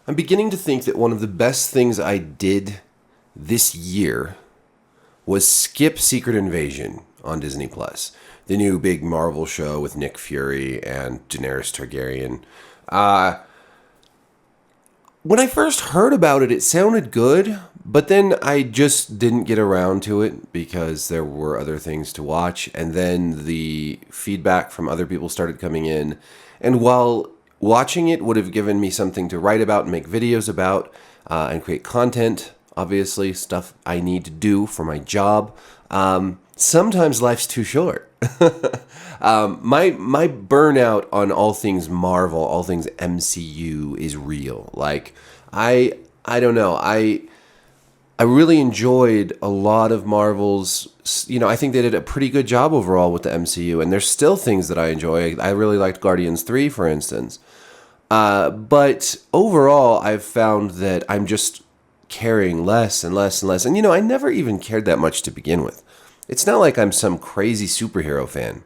I'm beginning to think that one of the best things I did this year was skip Secret Invasion on Disney Plus, the new big Marvel show with Nick Fury and Daenerys Targaryen. When I first heard about it, it sounded good, but then I just didn't get around to it because there were other things to watch, and then the feedback from other people started coming in, and while watching it would have given me something to write about and make videos about and create content, obviously, stuff I need to do for my job, sometimes life's too short. My burnout on all things Marvel, all things MCU is real. Like, I don't know. I really enjoyed a lot of Marvel's, I think they did a pretty good job overall with the MCU, and there's still things that I enjoy. I really liked Guardians 3, for instance. But overall, I've found that I'm just caring less and less and less. And, I never even cared that much to begin with. It's not like I'm some crazy superhero fan.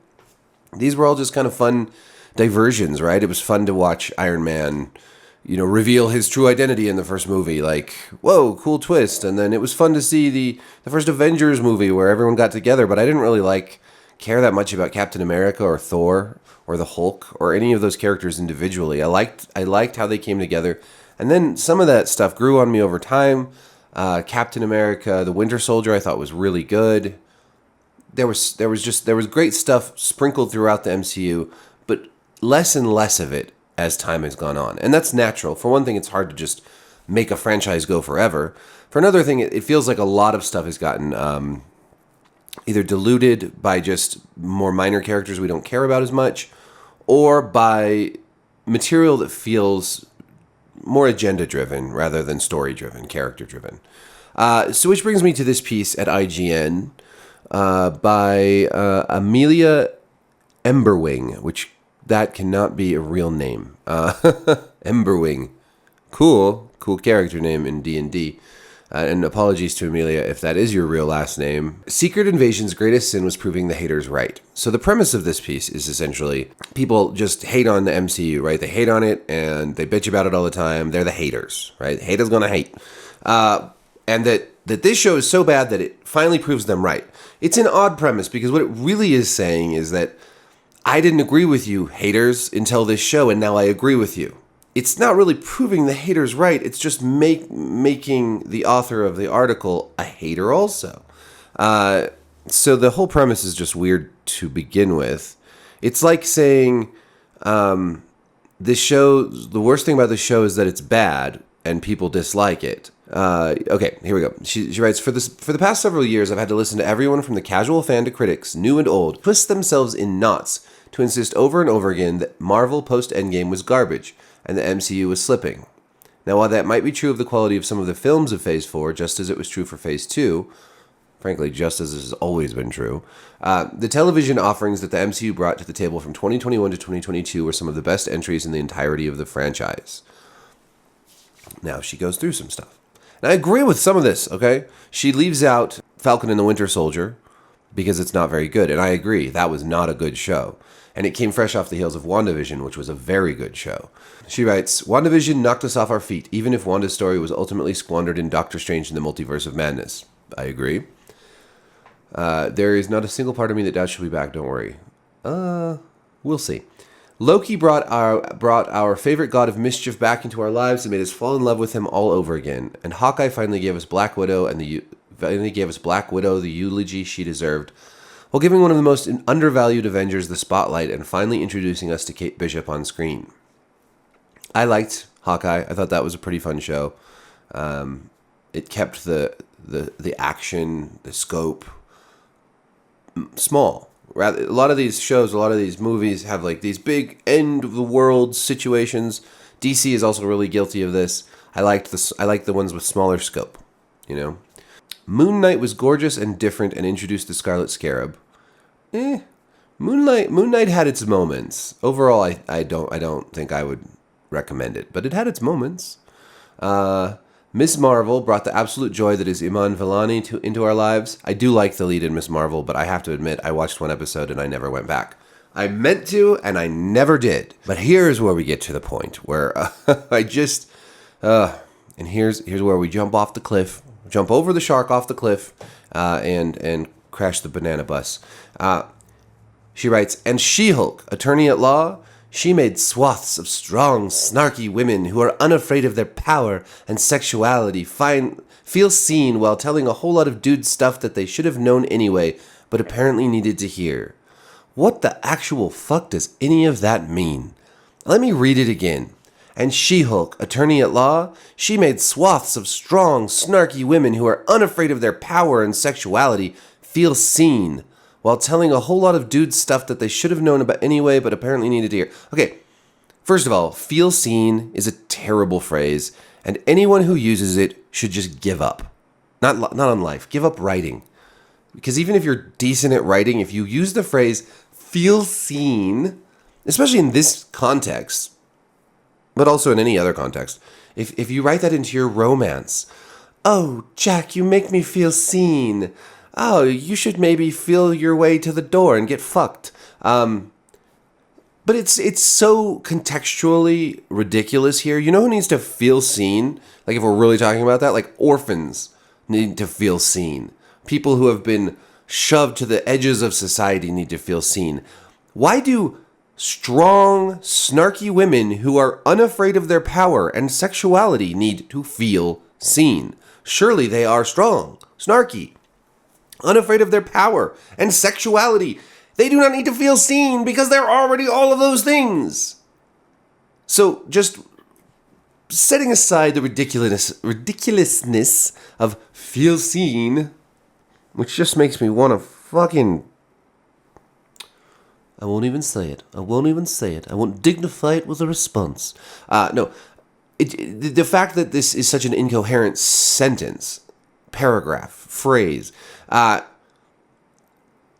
These were all just kind of fun diversions, right? It was fun to watch Iron Man, reveal his true identity in the first movie. Like, whoa, cool twist. And then it was fun to see the first Avengers movie where everyone got together, but I didn't really care that much about Captain America or Thor or the Hulk or any of those characters individually. I liked how they came together. And then some of that stuff grew on me over time. Captain America, the Winter Soldier, I thought was really good. There was great stuff sprinkled throughout the MCU, but less and less of it as time has gone on. And that's natural. For one thing, it's hard to just make a franchise go forever. For another thing, it feels like a lot of stuff has gotten either diluted by just more minor characters we don't care about as much, or by material that feels more agenda-driven rather than story-driven, character-driven. So which brings me to this piece at IGN by Amelia Emberwing, which that cannot be a real name. Emberwing. Cool character name in D&D. And apologies to Amelia if that is your real last name. Secret Invasion's greatest sin was proving the haters right. So the premise of this piece is essentially people just hate on the MCU, right? They hate on it and they bitch about it all the time. They're the haters, right? Haters gonna hate. And that this show is so bad that it finally proves them right. It's an odd premise because what it really is saying is that I didn't agree with you, haters, until this show, and now I agree with you. It's not really proving the haters right. It's just making the author of the article a hater also. So the whole premise is just weird to begin with. It's like saying this show, the worst thing about the show is that it's bad and people dislike it. Okay, here we go. She writes, For the past several years, I've had to listen to everyone from the casual fan to critics, new and old, twist themselves in knots to insist over and over again that Marvel post-Endgame was garbage and the MCU was slipping. Now, while that might be true of the quality of some of the films of Phase 4, just as it was true for Phase 2, frankly, just as has always been true, the television offerings that the MCU brought to the table from 2021 to 2022 were some of the best entries in the entirety of the franchise. Now, she goes through some stuff. And I agree with some of this, okay? She leaves out Falcon and the Winter Soldier because it's not very good. And I agree, that was not a good show. And it came fresh off the heels of WandaVision, which was a very good show. She writes, WandaVision knocked us off our feet, even if Wanda's story was ultimately squandered in Doctor Strange in the Multiverse of Madness. I agree. There is not a single part of me that doubts she'll be back, don't worry. We'll see. Loki brought our favorite god of mischief back into our lives and made us fall in love with him all over again. And Hawkeye finally gave us Black Widow the eulogy she deserved, while giving one of the most undervalued Avengers the spotlight and finally introducing us to Kate Bishop on screen. I liked Hawkeye. I thought that was a pretty fun show. It kept the action, the scope small. Rather, a lot of these shows, a lot of these movies have like these big end of the world situations. DC is also really guilty of this. I liked the ones with smaller scope, Moon Knight was gorgeous and different and introduced the Scarlet Scarab. Moon Knight had its moments. Overall, I don't think I would recommend it, but it had its moments. Miss Marvel brought the absolute joy that is Iman Vellani into our lives. I do like the lead in Miss Marvel, but I have to admit, I watched one episode and I never went back. I meant to, and I never did. But here's where we get to the point where And here's where we jump off the cliff, jump over the shark off the cliff, and crash the banana bus. She writes, and She-Hulk, attorney at law, she made swaths of strong, snarky women who are unafraid of their power and sexuality feel seen while telling a whole lot of dude stuff that they should have known anyway, but apparently needed to hear. What the actual fuck does any of that mean? Let me read it again. And She-Hulk, attorney at law, she made swaths of strong, snarky women who are unafraid of their power and sexuality feel seen, while telling a whole lot of dude stuff that they should have known about anyway, but apparently needed to hear. Okay, first of all, feel seen is a terrible phrase, and anyone who uses it should just give up. Not on life, give up writing. Because even if you're decent at writing, if you use the phrase feel seen, especially in this context, but also in any other context, if you write that into your romance, oh, Jack, you make me feel seen. Oh, you should maybe feel your way to the door and get fucked. But it's so contextually ridiculous here. You know who needs to feel seen? Like if we're really talking about that, like orphans need to feel seen. People who have been shoved to the edges of society need to feel seen. Why do strong, snarky women who are unafraid of their power and sexuality need to feel seen? Surely they are strong, snarky, unafraid of their power and sexuality. They do not need to feel seen because they're already all of those things. So just setting aside the ridiculousness of feel seen, which just makes me want to fucking... I won't even say it. I won't dignify it with a response. No. The fact that this is such an incoherent sentence, paragraph, phrase,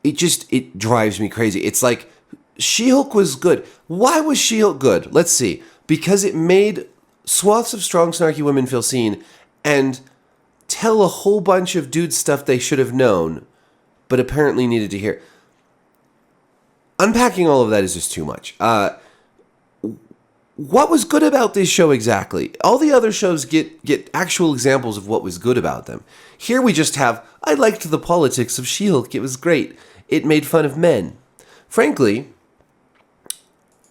it drives me crazy. It's like, She-Hulk was good. Why was She-Hulk good? Let's see. Because it made swaths of strong, snarky women feel seen and tell a whole bunch of dude stuff they should have known, but apparently needed to hear. Unpacking all of that is just too much. What was good about this show exactly? All the other shows get actual examples of what was good about them. Here we just have, I liked the politics of She-Hulk. It was great. It made fun of men. Frankly,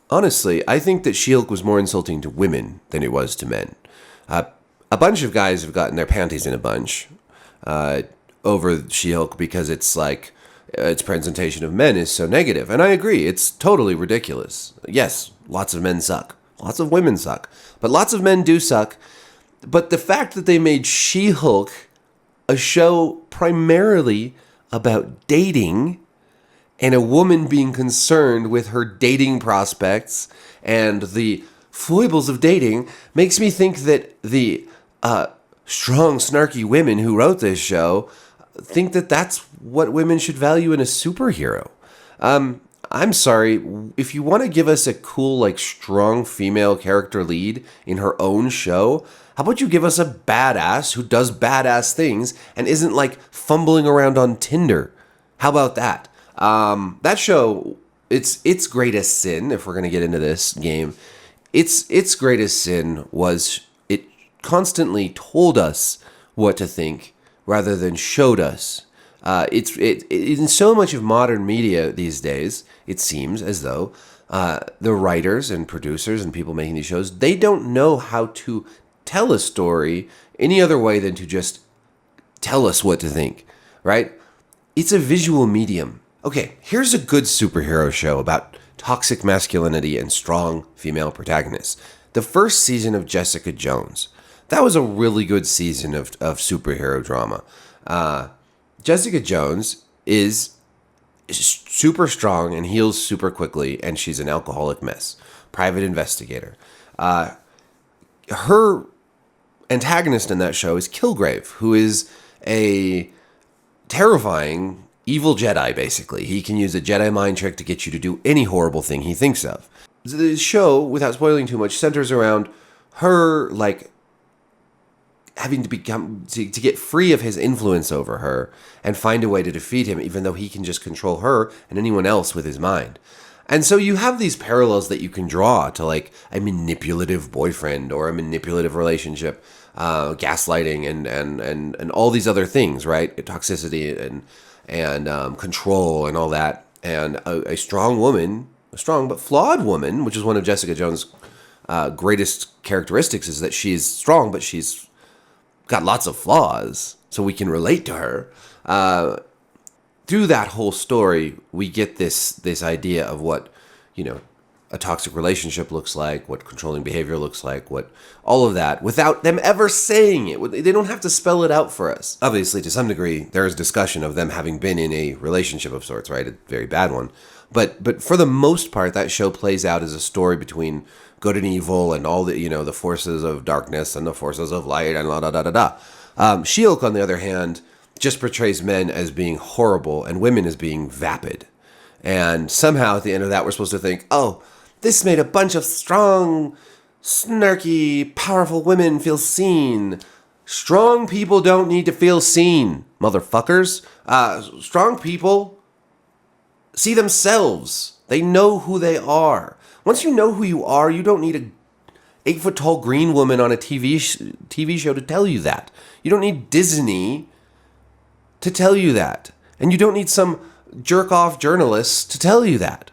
honestly, I think that She-Hulk was more insulting to women than it was to men. A bunch of guys have gotten their panties in a bunch over She-Hulk because it's like, its presentation of men is so negative. And I agree, it's totally ridiculous. Yes, lots of men suck. Lots of women suck. But lots of men do suck. But the fact that they made She-Hulk a show primarily about dating and a woman being concerned with her dating prospects and the foibles of dating makes me think that the strong, snarky women who wrote this show think that that's what women should value in a superhero. I'm sorry, if you want to give us a cool, like, strong female character lead in her own show, how about you give us a badass who does badass things and isn't, like, fumbling around on Tinder? How about that? That show, its greatest sin, if we're going to get into this game, its greatest sin was it constantly told us what to think rather than showed us. In so much of modern media these days, it seems as though the writers and producers and people making these shows, they don't know how to tell a story any other way than to just tell us what to think, right? It's a visual medium. Okay, here's a good superhero show about toxic masculinity and strong female protagonists. The first season of Jessica Jones. That was a really good season of superhero drama. Jessica Jones is super strong and heals super quickly, and she's an alcoholic mess. Private investigator. Her antagonist in that show is Kilgrave, who is a terrifying evil Jedi, basically. He can use a Jedi mind trick to get you to do any horrible thing he thinks of. The show, without spoiling too much, centers around her, like, having to get free of his influence over her and find a way to defeat him, even though he can just control her and anyone else with his mind. And so you have these parallels that you can draw to like a manipulative boyfriend or a manipulative relationship, gaslighting and all these other things, right? Toxicity and control and all that. And a strong woman, a strong but flawed woman, which is one of Jessica Jones' greatest characteristics, is that she's strong, but she's got lots of flaws, so we can relate to her. Through that whole story, we get this idea of what, a toxic relationship looks like, what controlling behavior looks like, what all of that, without them ever saying it. They don't have to spell it out for us. Obviously, to some degree, there is discussion of them having been in a relationship of sorts, right? A very bad one. But for the most part, that show plays out as a story between good and evil and all the, the forces of darkness and the forces of light and la-da-da-da-da. She-Hulk, on the other hand, just portrays men as being horrible and women as being vapid. And somehow at the end of that, we're supposed to think, oh, this made a bunch of strong, snarky, powerful women feel seen. Strong people don't need to feel seen, motherfuckers. Strong people see themselves. They know who they are. Once you know who you are, you don't need a 8-foot-tall green woman on a TV show to tell you that. You don't need Disney to tell you that. And you don't need some jerk-off journalists to tell you that.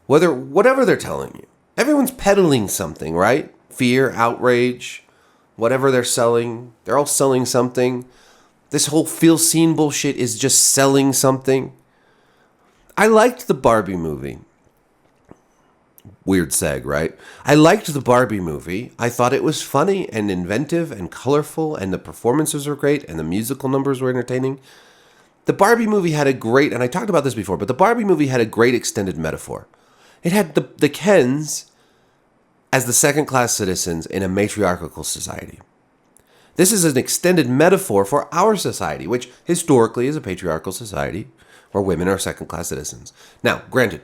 Whatever they're telling you. Everyone's peddling something, right? Fear, outrage, whatever they're selling. They're all selling something. This whole feel seen bullshit is just selling something. I liked the Barbie movie. Weird seg, right? I liked the Barbie movie. I thought it was funny and inventive and colorful, and the performances were great, and the musical numbers were entertaining. The Barbie movie had a great, and I talked about this before, but the Barbie movie had a great extended metaphor. It had the Kens as the second-class citizens in a matriarchal society. This is an extended metaphor for our society, which historically is a patriarchal society where women are second-class citizens. Now, granted,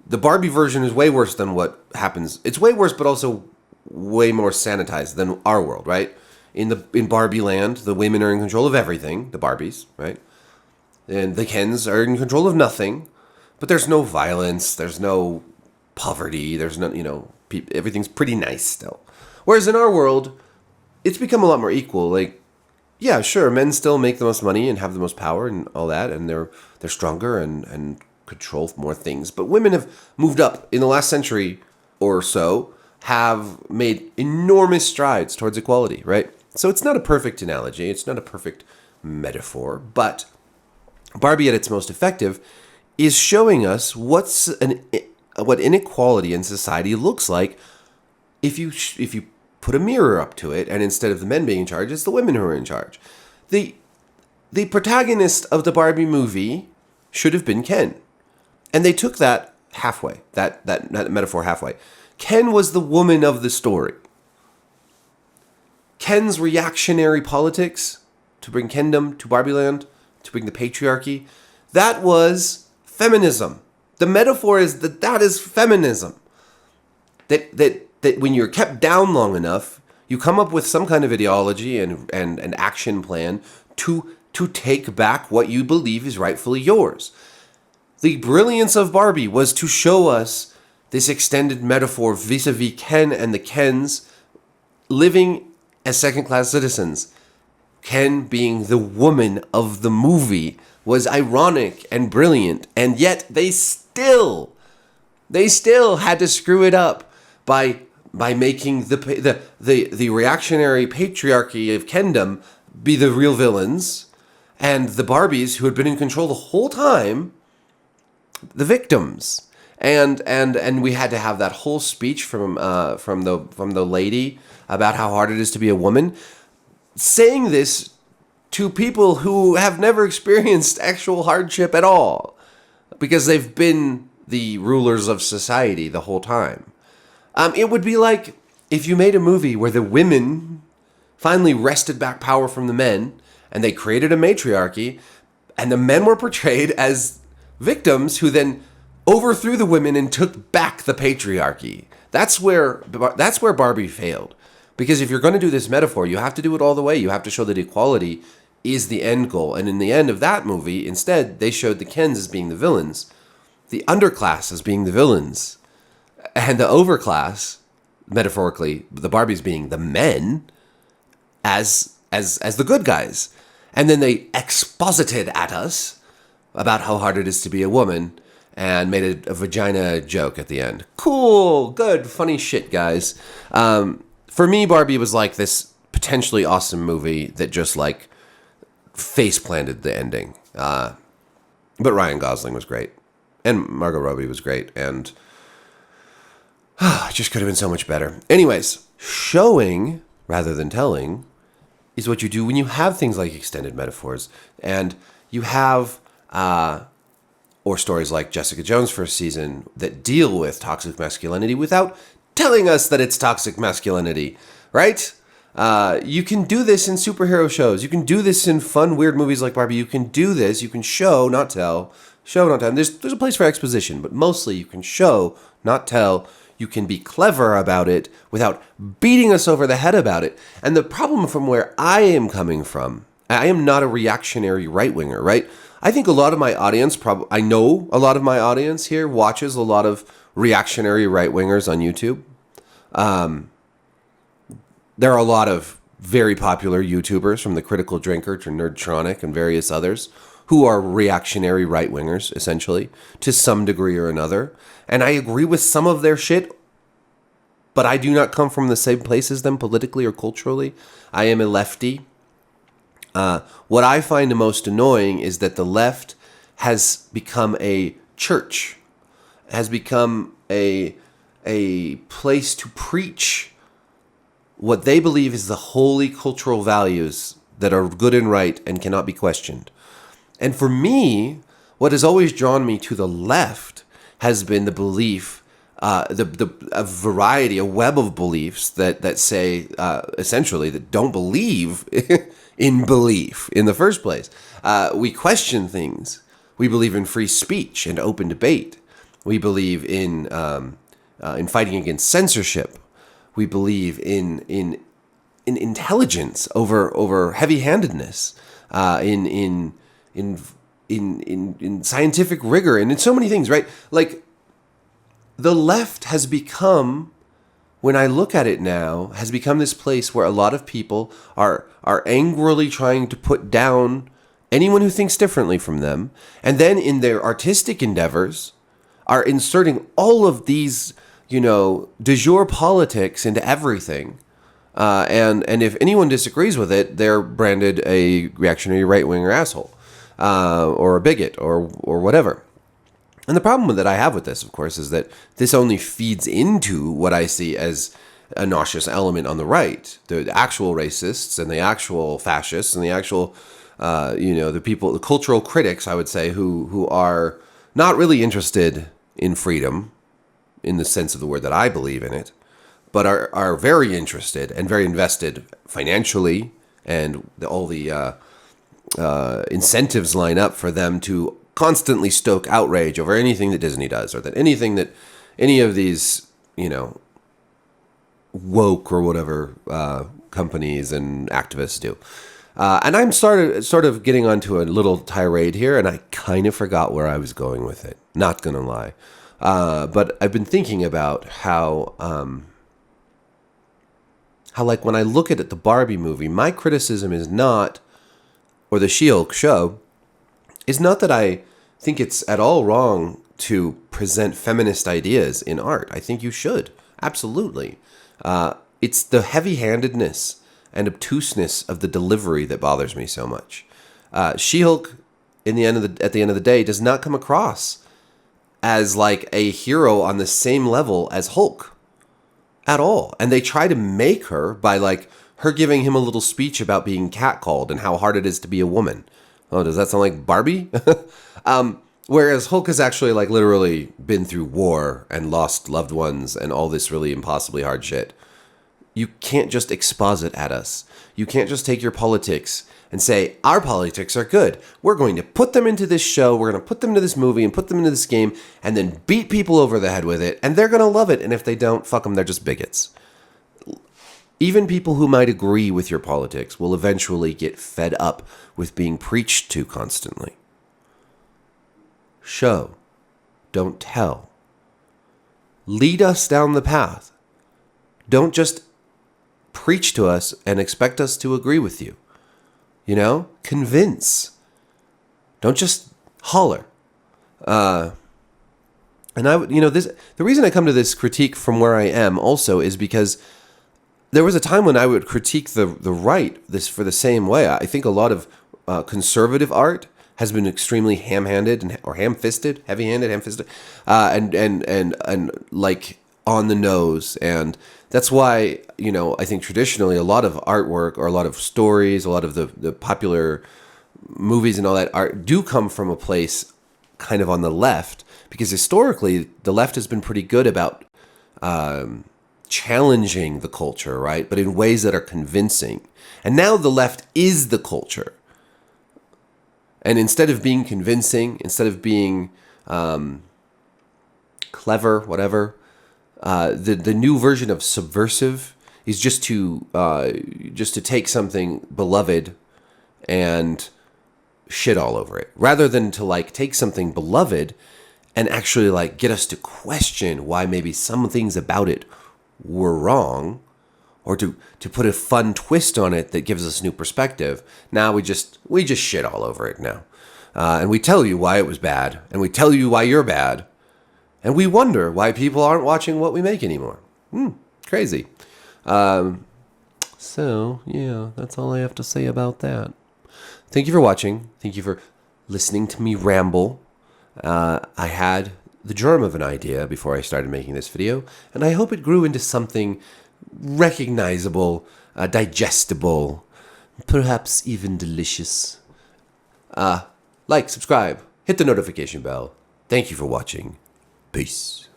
the Barbie version is way worse than what happens. It's way worse, but also way more sanitized than our world, right? In Barbie land, the women are in control of everything, the Barbies, right? And the Kens are in control of nothing. But there's no violence, there's no poverty, there's no, everything's pretty nice still. Whereas in our world, it's become a lot more equal. Like, yeah, sure, men still make the most money and have the most power and all that, and they're stronger and control more things. But women have moved up in the last century or so, have made enormous strides towards equality, right? So it's not a perfect analogy, it's not a perfect metaphor, but Barbie at its most effective is showing us what inequality in society looks like if you put a mirror up to it, and instead of the men being in charge, it's the women who are in charge. The protagonist of the Barbie movie should have been Ken, and they took that halfway, that metaphor halfway. Ken was the woman of the story. Ken's reactionary politics to bring Kendom to Barbie Land, to bring the patriarchy, that was feminism. The metaphor is that is feminism. That when you're kept down long enough, you come up with some kind of ideology and an action plan to take back what you believe is rightfully yours. The brilliance of Barbie was to show us this extended metaphor vis-a-vis Ken and the Kens living as second-class citizens. Ken being the woman of the movie was ironic and brilliant, and yet they still had to screw it up by making the reactionary patriarchy of Kendom be the real villains, and the Barbies, who had been in control the whole time, the victims. And we had to have that whole speech from the lady about how hard it is to be a woman, saying this to people who have never experienced actual hardship at all, because they've been the rulers of society the whole time. It would be like if you made a movie where the women finally wrested back power from the men, and they created a matriarchy, and the men were portrayed as victims who then overthrew the women and took back the patriarchy. That's where Barbie failed. Because if you're going to do this metaphor, you have to do it all the way. You have to show that equality is the end goal. And in the end of that movie, instead, they showed the Kens as being the villains. the underclass as being the villains, and the overclass, metaphorically, the Barbies being the men, as the good guys. And then they exposited at us about how hard it is to be a woman and made a vagina joke at the end. Cool, good, funny shit, guys. For me, Barbie was like this potentially awesome movie that just like face planted the ending. But Ryan Gosling was great, and Margot Robbie was great, and it just could have been so much better. Anyways, showing rather than telling is what you do when you have things like extended metaphors, and you have or stories like Jessica Jones' first season that deal with toxic masculinity without telling us that it's toxic masculinity, right? You can do this in superhero shows. You can do this in fun, weird movies like Barbie. You can do this. You can show, not tell. Show, not tell. And there's a place for exposition, but mostly you can show, not tell. You can be clever about it without beating us over the head about it. And the problem from where I am coming from, I am not a reactionary right-winger, right? I think a lot of my audience, I know a lot of my audience here watches a lot of reactionary right-wingers on YouTube. There are a lot of very popular YouTubers, from The Critical Drinker to Nerdtronic and various others, who are reactionary right-wingers, essentially, to some degree or another. And I agree with some of their shit, but I do not come from the same place as them politically or culturally. I am a lefty. What I find the most annoying is that the left has become a church, has become a place to preach what they believe is the holy cultural values that are good and right and cannot be questioned. And for me, what has always drawn me to the left has been the belief, a variety, a web of beliefs that say, essentially, that don't believe in belief in the first place. We question things. We believe in free speech and open debate. We believe in fighting against censorship. We believe in intelligence over heavy-handedness, in scientific rigor, and in so many things, right? Like, the left has become, when I look at it now, has become this place where a lot of people are angrily trying to put down anyone who thinks differently from them, and then in their artistic endeavors are inserting all of these, de jure politics into everything. And if anyone disagrees with it, they're branded a reactionary right-winger asshole, or a bigot, or whatever. And the problem that I have with this, of course, is that this only feeds into what I see as a nauseous element on the right. The actual racists and the actual fascists and the actual, the people, the cultural critics, I would say, who are not really interested in freedom in the sense of the word that I believe in it, but are very interested and very invested financially, and all the incentives line up for them to constantly stoke outrage over anything that Disney does, or that anything that any of these, woke or whatever companies and activists do. And I'm sort of getting onto a little tirade here, and I kind of forgot where I was going with it. Not gonna lie. But I've been thinking about how like when I look at the Barbie movie, my criticism is not, or the She-Hulk show, is not that I think it's at all wrong to present feminist ideas in art. I think you should. Absolutely. It's the heavy-handedness and obtuseness of the delivery that bothers me so much. She-Hulk, at the end of the day, does not come across as like a hero on the same level as Hulk at all. And they try to make her by like her giving him a little speech about being catcalled and how hard it is to be a woman. Oh, does that sound like Barbie? Whereas Hulk has actually like literally been through war and lost loved ones and all this really impossibly hard shit. You can't just exposit at us. You can't just take your politics and say, our politics are good. We're going to put them into this show, we're going to put them into this movie and put them into this game, and then beat people over the head with it, and they're going to love it. And if they don't, fuck them, they're just bigots. Even people who might agree with your politics will eventually get fed up with being preached to constantly. Show, don't tell. Lead us down the path. Don't just preach to us and expect us to agree with you. You know, convince. Don't just holler. And the reason I come to this critique from where I am also is because there was a time when I would critique the right for the same way. I think a lot of conservative art has been extremely ham-handed or ham-fisted, heavy-handed, ham-fisted, and like on the nose. And that's why, I think traditionally a lot of artwork or a lot of stories, a lot of the popular movies and all that art do come from a place kind of on the left, because historically the left has been pretty good about challenging the culture, right? But in ways that are convincing. And now the left is the culture. And instead of being convincing, instead of being clever, whatever, the new version of subversive is just to take something beloved and shit all over it, rather than to take something beloved and actually get us to question why maybe some things about it were wrong, or to put a fun twist on it that gives us new perspective. Now we just shit all over it now. And we tell you why it was bad, and we tell you why you're bad, and we wonder why people aren't watching what we make anymore. Crazy. So, yeah, that's all I have to say about that. Thank you for watching. Thank you for listening to me ramble. I had the germ of an idea before I started making this video, and I hope it grew into something recognizable, digestible, perhaps even delicious. Like, subscribe, hit the notification bell. Thank you for watching. Peace.